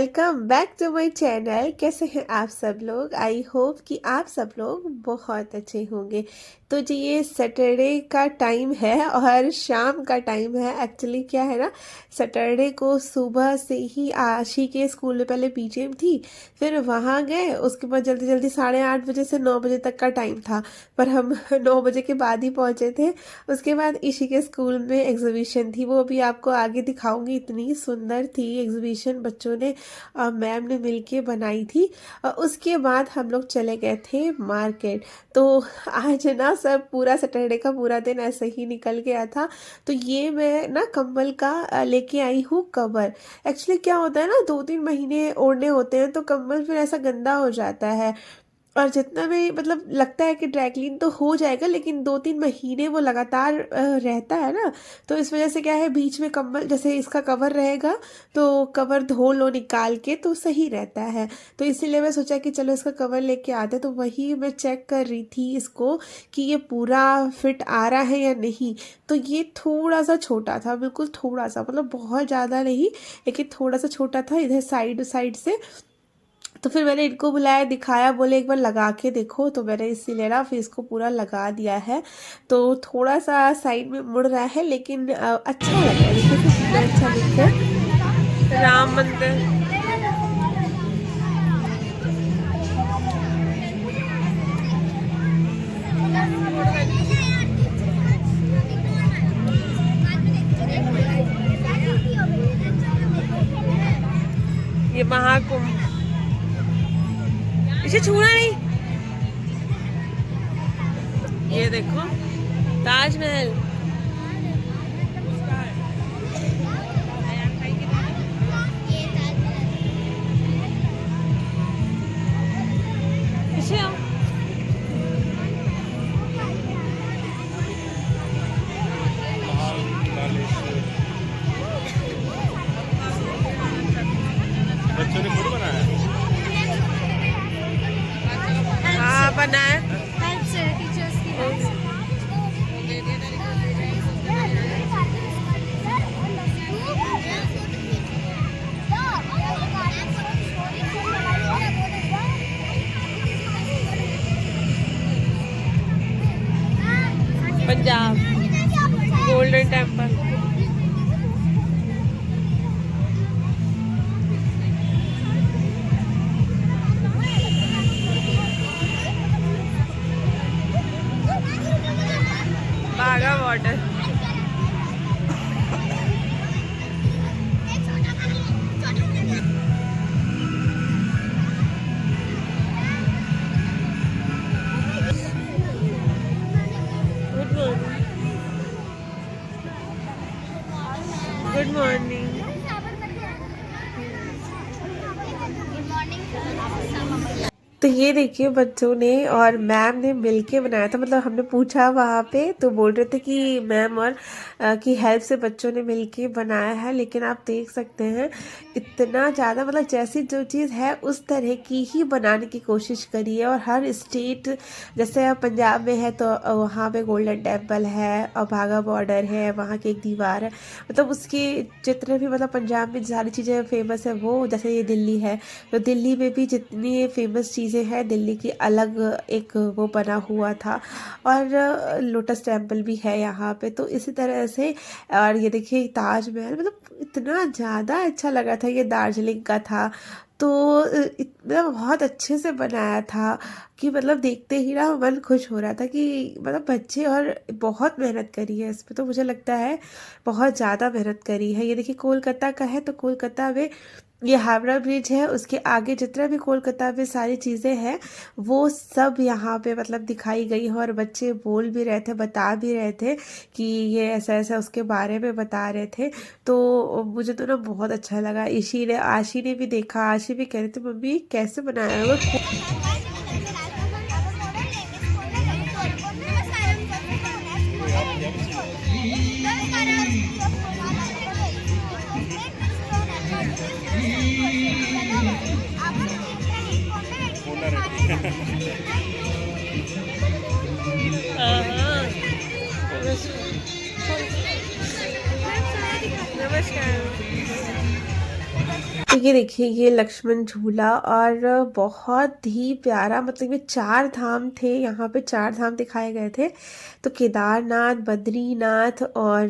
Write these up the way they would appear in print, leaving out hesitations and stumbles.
Welcome back to my channel. कैसे हैं आप सब लोग? आई होप कि आप सब लोग बहुत अच्छे होंगे। तो जी ये सैटरडे का टाइम है और शाम का टाइम है। एक्चुअली क्या है ना, सैटरडे को सुबह से ही आशी के स्कूल में पहले पीजीएम थी, फिर वहाँ गए, उसके बाद जल्दी जल्दी 8:30 बजे से 9 बजे तक का टाइम था, पर हम 9 बजे के बाद ही पहुँचे थे। उसके बाद ईशी के स्कूल में एग्जीबिशन थी, वो अभी आपको आगे दिखाऊंगी। इतनी सुंदर थी एग्जीबिशन, बच्चों ने मैम ने मिलके बनाई थी। उसके बाद हम लोग चले गए थे मार्केट। तो आज ना सब पूरा सैटरडे का पूरा दिन ऐसे ही निकल गया था। तो ये मैं ना कंबल का लेके आई हूँ कवर। एक्चुअली क्या होता है ना, 2-3 महीने ओढ़ने होते हैं तो कंबल फिर ऐसा गंदा हो जाता है, और जितना भी मतलब लगता है कि ड्राई क्लीन तो हो जाएगा, लेकिन 2-3 महीने वो लगातार रहता है ना। तो इस वजह से क्या है, बीच में कंबल जैसे इसका कवर रहेगा तो कवर धो लो निकाल के तो सही रहता है। तो इसीलिए मैं सोचा कि चलो इसका कवर लेके आते। तो वही मैं चेक कर रही थी इसको कि ये पूरा फिट आ रहा है या नहीं। तो ये थोड़ा सा छोटा था, बिल्कुल थोड़ा सा, मतलब बहुत ज़्यादा नहीं, लेकिन थोड़ा सा छोटा था इधर साइड साइड से। तो फिर मैंने इनको बुलाया, दिखाया, बोले एक बार लगा के देखो। तो मैंने इसीलिए ना फिर इसको पूरा लगा दिया है। तो थोड़ा सा साइड में मुड़ रहा है, लेकिन अच्छा लग रहा है। देखिए कितना अच्छा लुक है। राम मंदिर, ये महाकुंभ, इसे छूना नहीं। ये देखो ताजमहल। पीछे आओ। बच्चों ने खुद बनाया। हाँ बनाए। हेल्प से टीचर्स की हेल्प से। Punjab Golden Temple. Wagah border. Good morning, good morning. तो ये देखिए बच्चों ने और मैम ने मिलके बनाया था। मतलब हमने पूछा वहाँ पे तो बोल रहे थे कि मैम और की हेल्प से बच्चों ने मिलके बनाया है। लेकिन आप देख सकते हैं इतना ज़्यादा, मतलब जैसी जो चीज़ है उस तरह की ही बनाने की कोशिश करी है। और हर स्टेट, जैसे अब पंजाब में है तो वहाँ पे गोल्डन टेम्पल है और बाघा बॉर्डर है, वहाँ की एक दीवार है, मतलब उसके जितने भी, मतलब पंजाब में सारी चीज़ें फेमस है वो। जैसे ये दिल्ली है तो दिल्ली में भी जितनी फेमस चीज़ें हैं दिल्ली की अलग एक वो बना हुआ था। और लोटस टेम्पल भी है यहाँ पे, तो इसी तरह से। और ये देखिए ताजमहल, मतलब इतना ज़्यादा अच्छा लगा था। ये दार्जिलिंग का था, तो मतलब बहुत अच्छे से बनाया था कि मतलब देखते ही ना मन खुश हो रहा था कि मतलब बच्चे, और बहुत मेहनत करी है इस पे। तो मुझे लगता है बहुत ज़्यादा मेहनत करी है। ये देखिए कोलकाता का है, तो कोलकाता में ये हावड़ा ब्रिज है, उसके आगे जितना भी कोलकाता में सारी चीज़ें हैं वो सब यहाँ पे मतलब दिखाई गई है। और बच्चे बोल भी रहे थे, बता भी रहे थे कि ये ऐसा ऐसा उसके बारे में बता रहे थे। तो मुझे तो ना बहुत अच्छा लगा। ईशी ने, आशी ने भी देखा, आशी भी कह रही थी मम्मी कैसे बनाया होगा। हाँ, नमस्कार। तो ये देखिए ये लक्ष्मण झूला और बहुत ही प्यारा, मतलब ये 4 धाम थे, यहाँ पे 4 धाम दिखाए गए थे। तो केदारनाथ, बद्रीनाथ और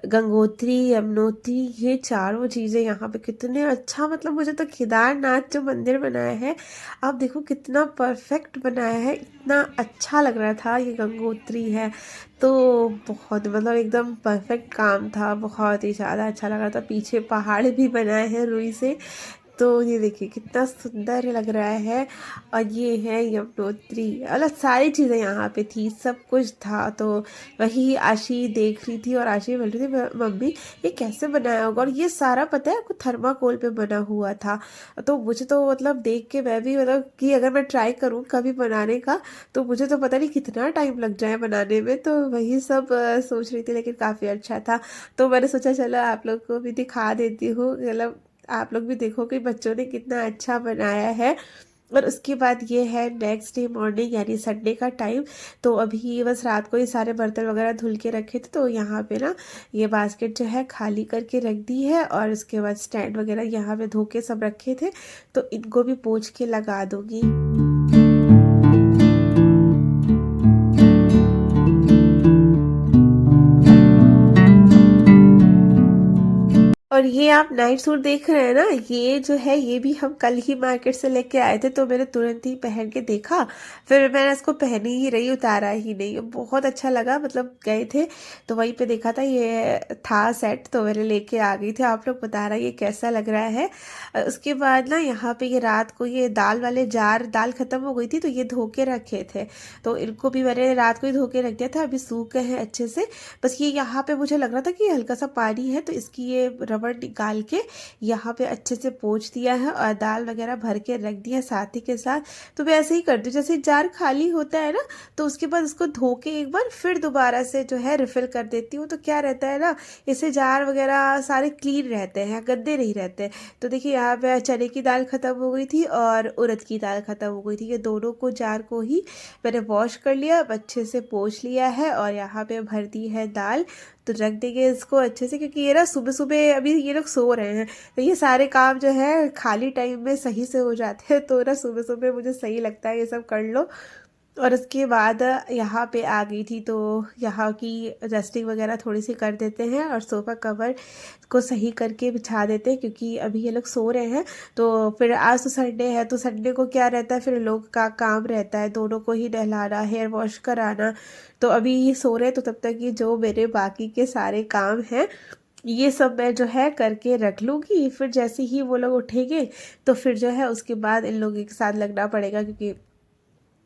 गंगोत्री, यमुनोत्री, ये चारों चीज़ें यहाँ पे कितने अच्छा, मतलब मुझे तो केदारनाथ जो मंदिर बनाया है, आप देखो कितना परफेक्ट बनाया है, इतना अच्छा लग रहा था। ये गंगोत्री है तो बहुत, मतलब एकदम परफेक्ट काम था, बहुत ही ज़्यादा अच्छा लग रहा था। पीछे पहाड़ भी बनाए हैं रुई से, तो ये देखिए कितना सुंदर लग रहा है। और ये है यमुनोत्री, मतलब सारी चीज़ें यहाँ पे थी, सब कुछ था। तो वही आशी देख रही थी और आशी बोल रही थी मम्मी ये कैसे बनाया होगा, और ये सारा पता है आपको थर्माकोल पे बना हुआ था। तो मुझे तो मतलब देख के मैं भी, मतलब कि अगर मैं ट्राई करूँ कभी बनाने का तो मुझे तो पता नहीं कितना टाइम लग जाए बनाने में। तो वही सब सोच रही थी, लेकिन काफ़ी अच्छा था। तो मैंने सोचा चलो आप लोग को भी दिखा देती हूँ, मतलब आप लोग भी देखो कि बच्चों ने कितना अच्छा बनाया है। और उसके बाद ये है नेक्स्ट डे मॉर्निंग, यानी संडे का टाइम। तो अभी बस रात को ही सारे बर्तन वगैरह धुल के रखे थे, तो यहाँ पे ना ये बास्केट जो है खाली करके रख दी है। और उसके बाद स्टैंड वगैरह यहाँ पे धो के सब रखे थे, तो इनको भी पोंछ के लगा दूंगी। और ये आप नाइट सूट देख रहे हैं ना, ये जो है ये भी हम कल ही मार्केट से लेके आए थे, तो मैंने तुरंत ही पहन के देखा, फिर मैंने इसको पहनी ही रही, उतारा ही नहीं। बहुत अच्छा लगा, मतलब गए थे तो वहीं पे देखा था ये था सेट, तो मैंने लेके आ गई थी। आप लोग बता रहा ये कैसा लग रहा है। उसके बाद ना यहाँ पे ये रात को ये दाल वाले जार, दाल खत्म हो गई थी तो ये धो के रखे थे, तो इनको भी मैंने रात को ही धो के रख दिया था, अभी सूख गए हैं अच्छे से। बस ये यहाँ पे मुझे लग रहा था कि हल्का सा पानी है, तो इसकी ये रबड़ निकाल के यहाँ पे अच्छे से पोंछ दिया है और दाल वगैरह भर के रख दिया साथ ही के साथ। तो मैं ऐसे ही करती हूँ, जैसे जार खाली होता है ना, तो उसके बाद उसको धो के एक बार फिर दोबारा से जो है रिफिल कर देती हूँ। तो क्या रहता है ना, इससे जार वगैरह सारे क्लीन रहते हैं, गंदे नहीं रहते। तो देखिए यहाँ पे चने की दाल खत्म हो गई थी और उड़द की दाल खत्म हो गई थी, ये दोनों को जार को ही मैंने वॉश कर लिया, अच्छे से पोंछ लिया है और यहाँ पे भर दी है दाल। तो रख देंगे इसको अच्छे से, क्योंकि ये ना सुबह सुबह अभी ये लोग सो रहे हैं, तो ये सारे काम जो है खाली टाइम में सही से हो जाते हैं, तो ना सुबह सुबह मुझे सही लगता है ये सब कर लो। और उसके बाद यहाँ पे आ गई थी, तो यहाँ की डस्टिंग वगैरह थोड़ी सी कर देते हैं और सोफ़ा कवर को सही करके बिछा देते हैं, क्योंकि अभी ये लोग सो रहे हैं। तो फिर आज तो संडे है, तो संडे को क्या रहता है, फिर लोग का काम रहता है दोनों को ही नहलाना, हेयर वॉश कराना। तो अभी ये सो रहे हैं, तो तब तक ये जो मेरे बाकी के सारे काम हैं ये सब मैं जो है करके रख लूँगी। फिर जैसे ही वो लोग उठेंगे तो फिर जो है उसके बाद इन लोगों के साथ लगना पड़ेगा, क्योंकि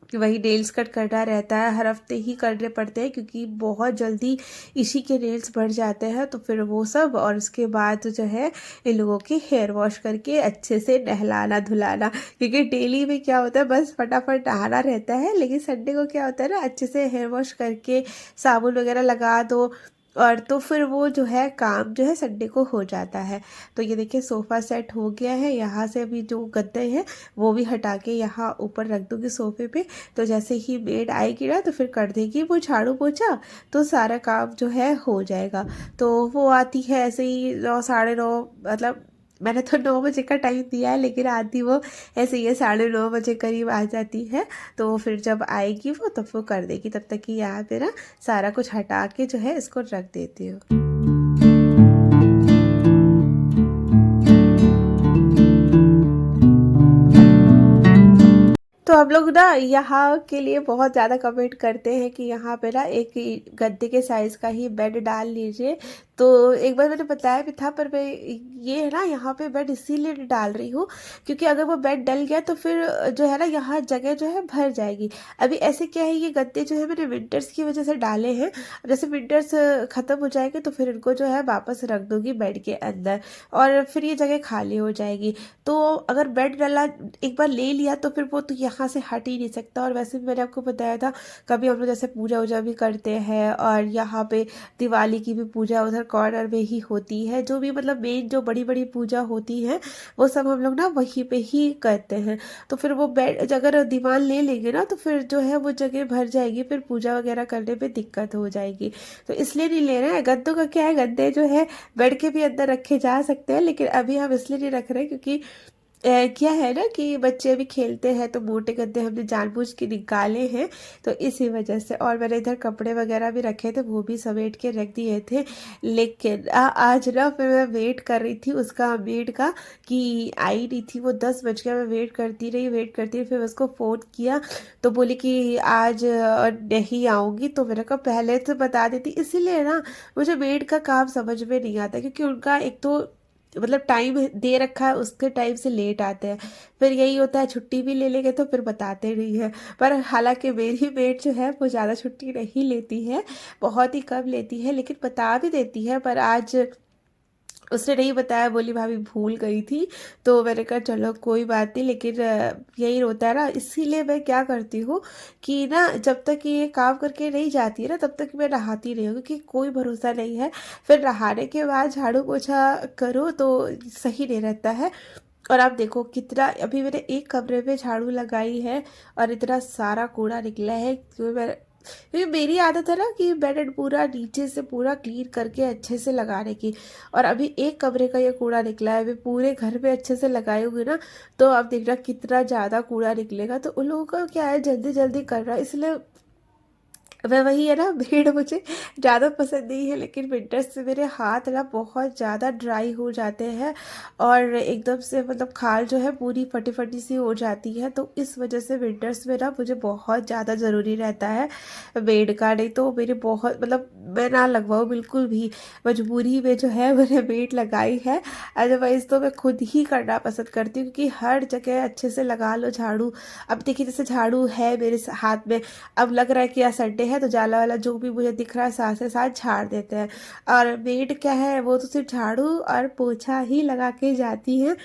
कि वही नेल्स कट करना रहता है, हर हफ्ते ही करने पड़ते हैं, क्योंकि बहुत जल्दी इसी के नेल्स बढ़ जाते हैं। तो फिर वो सब, और उसके बाद जो है इन लोगों के हेयर वॉश करके अच्छे से नहलाना धुलाना, क्योंकि डेली में क्या होता है बस फटाफट नहाना रहता है, लेकिन संडे को क्या होता है ना, अच्छे से हेयर वॉश करके साबुन वगैरह लगा दो, और तो फिर वो जो है काम जो है संडे को हो जाता है। तो ये देखिए सोफ़ा सेट हो गया है, यहाँ से अभी जो गद्दे हैं वो भी हटा के यहाँ ऊपर रख दूँगी सोफ़े पे। तो जैसे ही मेड आएगी ना तो फिर कर देगी वो झाड़ू पोछा, तो सारा काम जो है हो जाएगा। तो वो आती है ऐसे ही 9 साढ़े 9, मतलब मैंने तो 9 बजे का टाइम दिया है, लेकिन आती वो ऐसे ही 9:30 बजे करीब आ जाती है। तो फिर जब आएगी वो तब वो कर देगी, तब तक कि यहाँ पे ना सारा कुछ हटा के जो है इसको रख देती हूँ। तो हम लोग ना यहाँ के लिए बहुत ज़्यादा कमेंट करते हैं कि यहाँ पे ना एक गद्दे के साइज़ का ही बेड डाल लीजिए। तो एक बार मैंने बताया भी था, पर मैं ये है ना यहाँ पे बेड इसीलिए नहीं डाल रही हूँ, क्योंकि अगर वो बेड डल गया तो फिर जो है ना यहाँ जगह जो है भर जाएगी। अभी ऐसे क्या है, ये गद्दे जो है मैंने विंटर्स की वजह से डाले हैं, जैसे विंटर्स ख़त्म हो जाएंगे तो फिर इनको जो है वापस रख दूँगी बेड के अंदर, और फिर ये जगह खाली हो जाएगी। तो अगर बेड डला एक बार ले लिया तो फिर वो तो यहाँ से हट ही नहीं सकता। और वैसे भी मैंने आपको बताया था, कभी हम लोग जैसे पूजा वूजा भी करते हैं, और यहाँ पे दिवाली की भी पूजा उधर कॉर्नर में ही होती है। जो भी मतलब मेन जो बड़ी बड़ी पूजा होती है वो सब हम लोग ना वहीं पे ही करते हैं। तो फिर वो बेड अगर दीवान ले लेंगे ना तो फिर जो है वो जगह भर जाएगी, फिर पूजा वगैरह करने में दिक्कत हो जाएगी। तो इसलिए नहीं ले रहे हैं। गद्दों का क्या है, गद्दे जो है बेड के भी अंदर रखे जा सकते हैं, लेकिन अभी हम इसलिए नहीं रख रहे क्योंकि क्या है ना कि बच्चे अभी खेलते हैं तो मोटे गद्दे हमने जानबूझ के निकाले हैं, तो इसी वजह से। और मैंने इधर कपड़े वगैरह भी रखे थे, वो भी समेट के रख दिए थे। लेकिन आज ना फिर मैं वेट कर रही थी उसका, मेड का, कि आई नहीं थी वो। 10 बज गया, मैं वेट करती रही, फिर उसको फ़ोन किया तो बोली कि आज नहीं आऊँगी। तो मैंने कहा पहले तो बता देती। इसीलिए ना मुझे मेड का काम समझ में नहीं आता, क्योंकि उनका एक तो मतलब टाइम दे रखा है, उसके टाइम से लेट आते हैं। फिर यही होता है, छुट्टी भी ले लेंगे तो फिर बताते नहीं है। पर हालांकि मेरी मेड जो है वो ज़्यादा छुट्टी नहीं लेती है, बहुत ही कम लेती है, लेकिन बता भी देती है। पर आज उसने नहीं बताया, बोली भाभी भूल गई थी। तो मैंने कहा चलो कोई बात नहीं, लेकिन यही होता है ना। इसीलिए मैं क्या करती हूँ कि ना जब तक ये काम करके नहीं जाती है ना तब तक मैं नहाती नहीं हूँ, क्योंकि कोई भरोसा नहीं है। फिर नहाने के बाद झाड़ू पोछा करो तो सही नहीं रहता है। और आप देखो कितना, अभी मैंने एक कमरे में झाड़ू लगाई है और इतना सारा कूड़ा निकला है। क्योंकि मेरी आदत है ना कि बेड पूरा नीचे से पूरा क्लीन करके अच्छे से लगाने की। और अभी एक कमरे का ये कूड़ा निकला है, अभी पूरे घर में अच्छे से लगाऊंगी ना तो अब देखना कितना ज़्यादा कूड़ा निकलेगा। तो उन लोगों का क्या है, जल्दी जल्दी कर रहा है, इसलिए वह वही है ना। भीड़ मुझे ज़्यादा पसंद नहीं है, लेकिन विंटर्स से मेरे हाथ ना बहुत ज़्यादा ड्राई हो जाते हैं और एकदम से मतलब खाल जो है पूरी फटी फटी सी हो जाती है। तो इस वजह से विंटर्स में ना मुझे बहुत ज़्यादा ज़रूरी रहता है बेड का। नहीं तो मेरे बहुत मतलब मैं ना लगवाऊँ बिल्कुल भी, मजबूरी में जो है मैंने बेड लगाई है। अदरवाइज़ तो मैं खुद ही करना पसंद करती हूँ, क्योंकि हर जगह अच्छे से लगा लो झाड़ू। अब देखिए जैसे झाड़ू है मेरे हाथ में, अब लग रहा है कि आज संडे है तो जाला वाला जो भी मुझे दिख रहा है साथ से साथ झाड़ देते हैं। और मेड क्या है, वो तो सिर्फ झाड़ू और पोछा ही लगा के जाती है,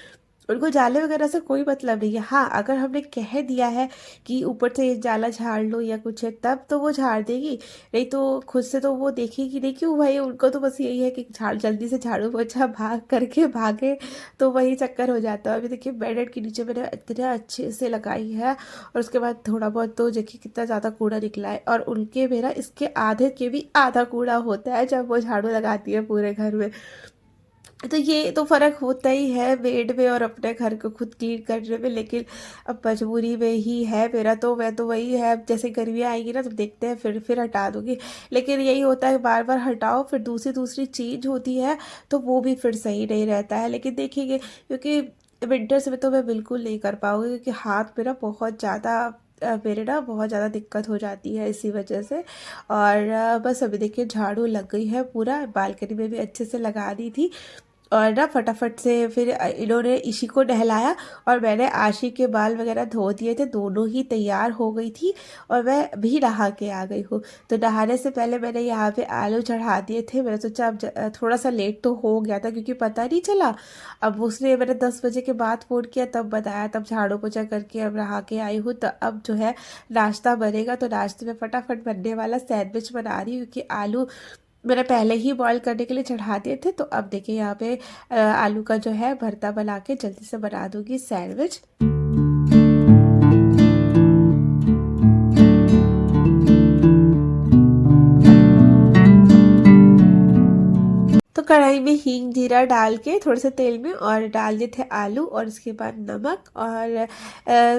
उनको जाले वगैरह से कोई मतलब नहीं है। हाँ, अगर हमने कह दिया है कि ऊपर से जाला झाड़ लो या कुछ है तब तो वो झाड़ देगी, नहीं तो खुद से तो वो देखेगी नहीं। क्यों भाई, उनको तो बस यही है कि झाड़ जल्दी से झाड़ू पोछा भाग करके भागे, तो वही चक्कर हो जाता है। अभी देखिए बेड के नीचे मैंने इतना अच्छे से लगाई है, और उसके बाद थोड़ा बहुत तो देखिए कितना ज़्यादा कूड़ा निकला है। और उनके मेरा इसके आधे के भी आधा कूड़ा होता है जब वो झाड़ू लगाती है पूरे घर में। तो ये तो फ़र्क होता ही है बेड में और अपने घर को खुद क्लीन करने में, लेकिन अब मजबूरी में ही है मेरा। तो मैं तो वही है, अब जैसे गर्मियाँ आएंगी ना तो देखते हैं, फिर हटा दूँगी। लेकिन यही होता है बार बार हटाओ फिर दूसरी दूसरी चीज़ होती है तो वो भी फिर सही नहीं रहता है। लेकिन देखिए क्योंकि विंटर्स में तो मैं बिल्कुल नहीं कर पाऊँगी, क्योंकि हाथ मेरा बहुत ज़्यादा मेरे ना बहुत ज़्यादा दिक्कत हो जाती है इसी वजह से। और बस अभी देखिए झाड़ू लग गई है, पूरा बालकनी में भी अच्छे से लगा दी थी। और ना फटाफट से फिर इन्होंने इशी को नहलाया और मैंने आशी के बाल वगैरह धो दिए थे, दोनों ही तैयार हो गई थी और मैं भी नहा के आ गई हूँ। तो नहाने से पहले मैंने यहाँ पे आलू चढ़ा दिए थे। मैंने सोचा अब थोड़ा सा लेट तो हो गया था क्योंकि पता नहीं चला। अब उसने मैंने 10 बजे के बाद फ़ोन किया तब बताया, तब झाड़ू पोछा करके अब नहा के आई हूँ। तो अब जो है नाश्ता बनेगा, तो नाश्ते में फटाफट बनने वाला सैंडविच बना रही हूँ, क्योंकि आलू मैंने पहले ही बॉईल करने के लिए चढ़ा दिए थे। तो अब देखिए यहाँ पे आलू का जो है भरता बना के जल्दी से बना दूंगी सैंडविच। तो कढ़ाई में हींग जीरा डाल के थोड़े से तेल में और डाल दिए थे आलू, और उसके बाद नमक। और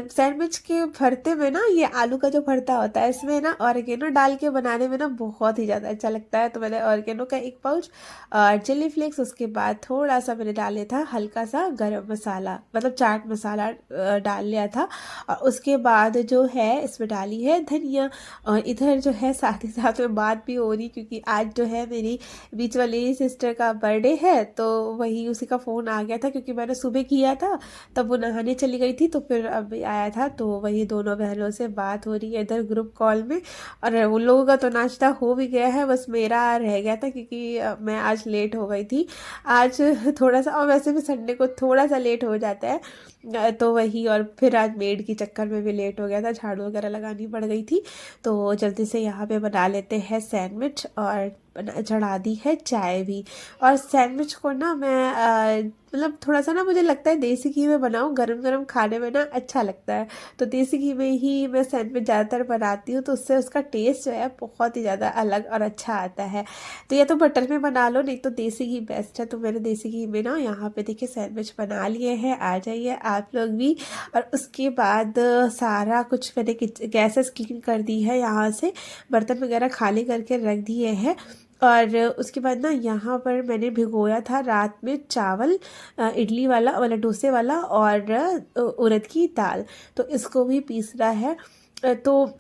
सैंडविच के भरते में ना ये आलू का जो भरता होता है इसमें ना ऑरिगेनो डाल के बनाने में ना बहुत ही ज़्यादा अच्छा लगता है। तो मैंने ऑरिगेनो का 1 पाउच और चिली फ्लेक्स, उसके बाद थोड़ा सा मैंने डाले था हल्का सा गरम मसाला, मतलब चाट मसाला डाल लिया था। और उसके बाद जो है इसमें डाली है धनिया। और इधर जो है साथ ही साथ में बात भी हो रही, क्योंकि आज जो है मेरी बीच वाली सिस्टर का बर्थडे है, तो वही उसी का फ़ोन आ गया था, क्योंकि मैंने सुबह किया था तब वो नहाने चली गई थी, तो फिर अब आया था। तो वही दोनों बहनों से बात हो रही है इधर ग्रुप कॉल में। और उन लोगों का तो नाश्ता हो भी गया है, बस मेरा रह गया था क्योंकि मैं आज लेट हो गई थी आज थोड़ा सा। और वैसे भी संडे को थोड़ा सा लेट हो जाता है, तो वही। और फिर आज मेड के चक्कर में भी लेट हो गया था, झाड़ू वगैरह लगानी पड़ गई थी। तो जल्दी से यहाँ पे बना लेते हैं सैंडविच। और चढ़ा दी है चाय भी। और सैंडविच को ना मैं मतलब थोड़ा सा ना मुझे लगता है देसी घी में बनाऊँ, गरम गरम खाने में ना अच्छा लगता है। तो देसी घी में ही मैं सैंडविच ज़्यादातर बनाती हूँ, तो उससे उसका टेस्ट जो है बहुत ही ज़्यादा अलग और अच्छा आता है। तो या तो बटर में बना लो, नहीं तो देसी घी बेस्ट है। तो मैंने देसी घी में ना यहाँ पे देखिए सैंडविच बना लिए हैं, आ जाइए आप लोग भी। और उसके बाद सारा कुछ मैंने गैसेस क्लीन कर दी है, यहाँ से बर्तन वगैरह खाली करके रख दिए हैं। और उसके बाद ना यहाँ पर मैंने भिगोया था रात में चावल, इडली वाला वाला डोसे वाला, और उड़द की दाल। तो इसको भी पीसना है। तो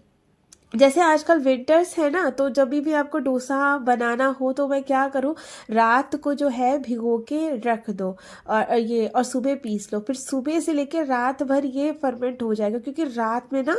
जैसे आजकल विंटर्स है ना, तो जब भी आपको डोसा बनाना हो तो मैं क्या करूँ, रात को जो है भिगो के रख दो, और सुबह पीस लो। फिर सुबह से लेकर रात भर ये फर्मेंट हो जाएगा, क्योंकि रात में ना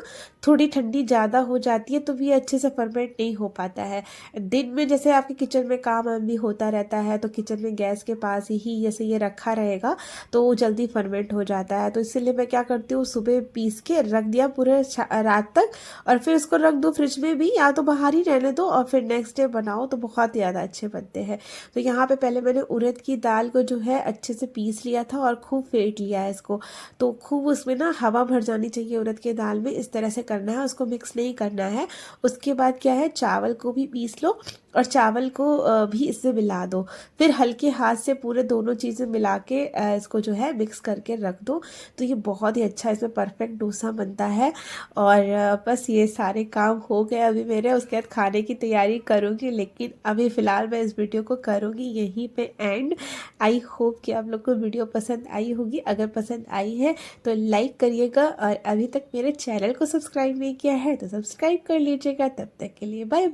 थोड़ी ठंडी ज़्यादा हो जाती है, तो भी अच्छे से फर्मेंट नहीं हो पाता है। दिन में जैसे आपके किचन में काम वाम भी होता रहता है, तो किचन में गैस के पास ही जैसे ये रखा रहेगा तो वो जल्दी फर्मेंट हो जाता है। तो इसीलिए मैं क्या करती हूँ, सुबह पीस के रख दिया पूरे रात तक, और फिर इसको रख दो फ्रिज में भी, या तो बाहर ही रहने दो, और फिर नेक्स्ट डे बनाओ तो बहुत ही ज़्यादा अच्छे बनते हैं। तो यहाँ पे पहले मैंने उड़द की दाल को जो है अच्छे से पीस लिया था और खूब फेंट लिया है इसको। तो खूब उसमें ना हवा भर जानी चाहिए उड़द के दाल में, इस तरह से करना है, उसको मिक्स नहीं करना है। उसके बाद क्या है, चावल को भी पीस लो और चावल को भी इससे मिला दो। फिर हल्के हाथ से पूरे दोनों चीज़ें मिला के इसको जो है मिक्स करके रख दो। तो ये बहुत ही अच्छा इसमें परफेक्ट डोसा बनता है। और बस ये सारे काम हो गए अभी मेरे, उसके बाद खाने की तैयारी करूँगी। लेकिन अभी फ़िलहाल मैं इस वीडियो को करूँगी यहीं पे एंड। आई होप कि आप लोग को वीडियो पसंद आई होगी। अगर पसंद आई है तो लाइक करिएगा, और अभी तक मेरे चैनल को सब्सक्राइब नहीं किया है तो सब्सक्राइब कर लीजिएगा। तब तक के लिए बाय।